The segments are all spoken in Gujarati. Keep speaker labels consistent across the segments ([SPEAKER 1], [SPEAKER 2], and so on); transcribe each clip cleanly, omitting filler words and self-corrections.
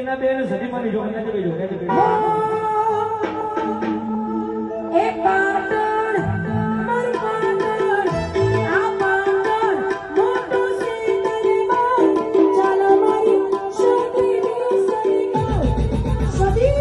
[SPEAKER 1] ટીના બેન સધી માં બીજો કન્યા બેજો
[SPEAKER 2] એ પાટણ મારું પાટણ આ પાટણ મોટો સિંદરીમાં ચાલો મારી સદીની સદીમાં સદી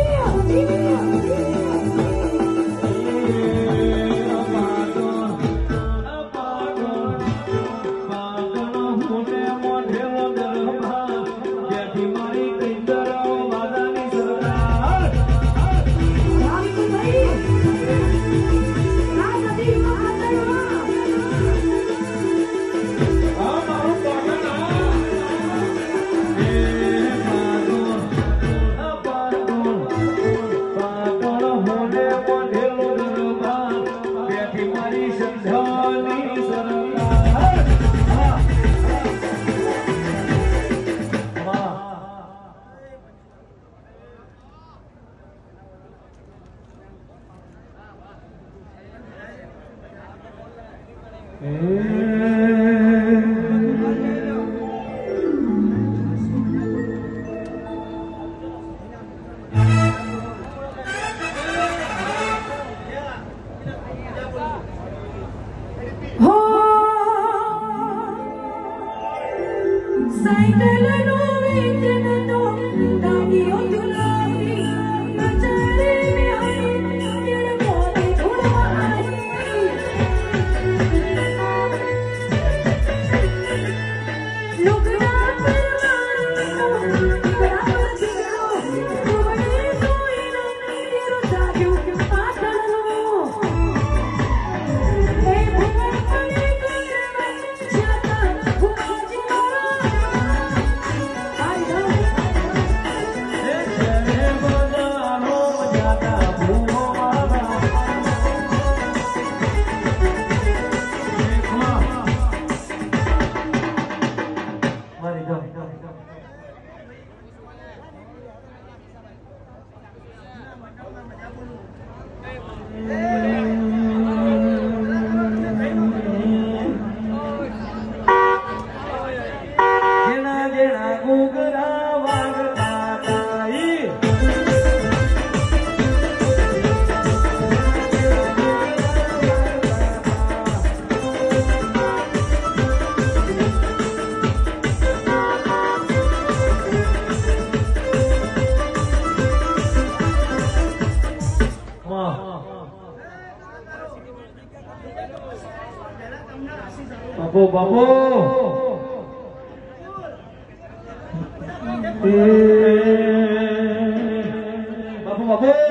[SPEAKER 2] સાયકલ નો વેચન તો ગાડીઓ ચલાવી નચારે મે આઈ કેડ મોરે થોડા આઈ લુગડા પરવાણી બરાબર જીરો તુમને કોઈ ના તેરો જાગ્યો પાટણનો એ ભૂખ પડે કરવા જાતા ભૂખ
[SPEAKER 1] બાપુ બાપુ બાપુ બાપુ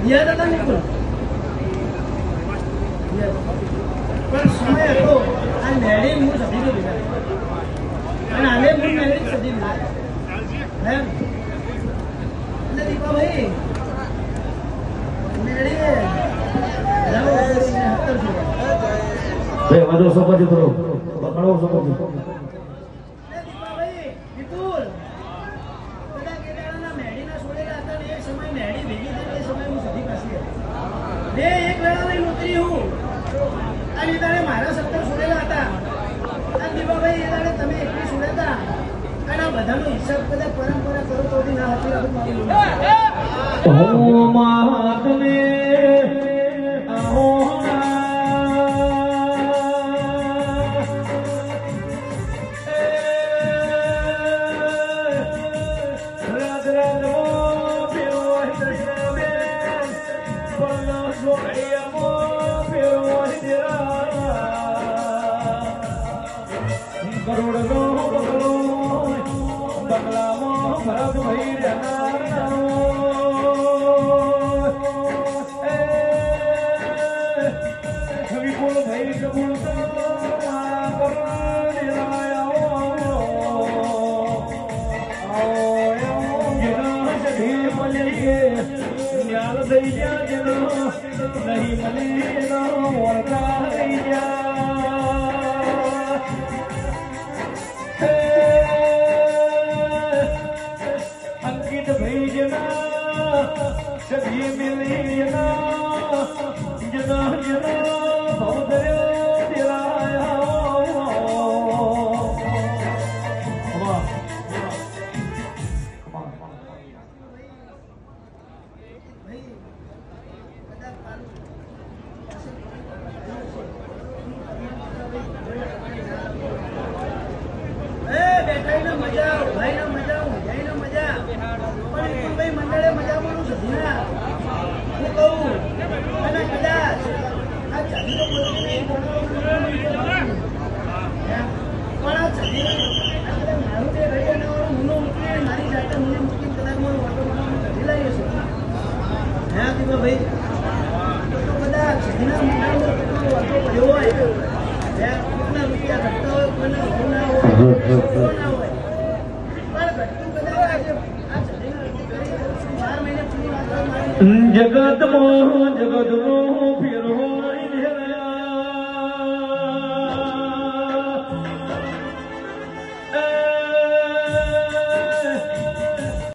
[SPEAKER 3] दिया था नहीं बोला पर समय तो आ नेड़ी मुझे सभी को दिया और आले मुझे नेड़ी सभी दिया है ले दीपा भाई नेड़ी जाओ इसने हत्तर किया
[SPEAKER 1] भाई वादो सब करो पकड़ो सब
[SPEAKER 3] ले दीपा भाई विपुल कदा केदारा ना नेड़ी ना छोड़ेगा आता ने एक समय नेड़ी भेगी थी समय मुझे सभी पासी है બે એક વેળા લઈને ઉતરી હું અને તારે મારા 70 છોડેલા હતા અને દીવાભાઈ એ તારે તમે 21 છોડ્યા હતા અને આ બધાનો હિસાબ બધા પરંપરા કરો તો બી ના હતી
[SPEAKER 1] ઓ મહાત્મે આહો કરોડનો બગલો બગલામાં ભરત ભઈ વિપુલ ભઈ કબૂલ થઈ ગયા નહીં મલીનો વળગાઈ અંકિત ભાઈ જના સભી મિલી જના જના ભવદર્યો દિલાયા
[SPEAKER 3] બેઠાઈને મજા આવ ભાઈને મજા આવ જઈને મજા પણ ભાઈ મંડળે મજા માનું સધીના હું કહું અને કદાચ આ ચાલી તો બોલતી નહીં પણ આ ચાલી મારું તે રહી એનાવાળું મુનો મૂકીને મારી જાતે મુને મૂકીને કદાચ મારું ઓટો બનાવવાનું સધી લાવીએ છે હા દીપાભાઈ તો કદાચ સધીના મંડળનો કેટલો ઓટો પડ્યો હોય કેટલા રૂપિયા ઘટતા હોય કોઈના ભાવ ના હોય ના હોય પણ ઘટતું કદાચ આજે આ સધીના અરજી કરી 12 મહિને પૂરી વાત મારી
[SPEAKER 1] જગત મોહ જગત નો ફેરો